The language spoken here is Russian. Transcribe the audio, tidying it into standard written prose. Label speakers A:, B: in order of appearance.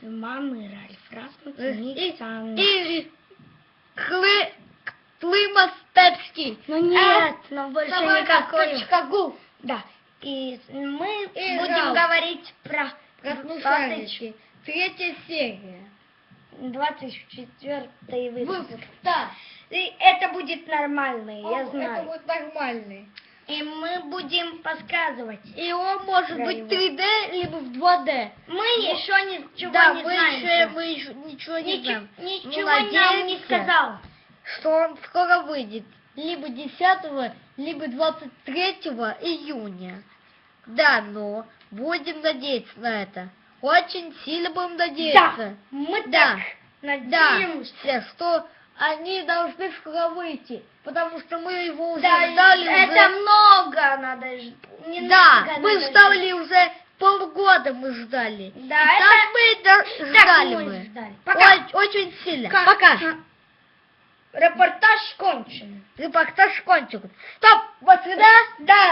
A: мамой Ральф Расмуссен и Оксаной.
B: И Климас Пепский.
A: Ну нет, но больше никакой.
B: Гу.
A: Да. И мы
B: И
A: будем
B: Ральф.
A: говорить про
B: Смешарики. 3 серия.
A: 24-й выпуск.
B: Да.
A: И это будет нормальный, я
B: Это
A: знаю.
B: будет нормальный.
A: И мы будем подсказывать.
B: И он может
A: Про
B: быть
A: его.
B: 3D, либо в 2D.
A: Мы еще ничего
B: Да,
A: не
B: мы
A: знаем.
B: еще ничего не знаем.
A: Ничего
B: Мы
A: нам не
B: надеемся,
A: сказал.
B: что он скоро выйдет. Либо 10, либо 23 июня. Да, но будем надеяться на это. Очень сильно будем надеяться.
A: Да, мы
B: Да.
A: так надеемся.
B: Что они должны скоро выйти. Потому что мы его уже
A: Да,
B: ждали.
A: это
B: уже...
A: много надо.
B: Да,
A: Немного
B: мы
A: надо
B: ждали уже полгода мы ждали.
A: Да,
B: И так мы ждали
A: мы
B: мы.
A: ждали. Пока.
B: Очень сильно.
A: Ка-
B: Пока.
A: Репортаж кончен.
B: Репортаж кончился. Стоп! Вот сюда.
A: Да.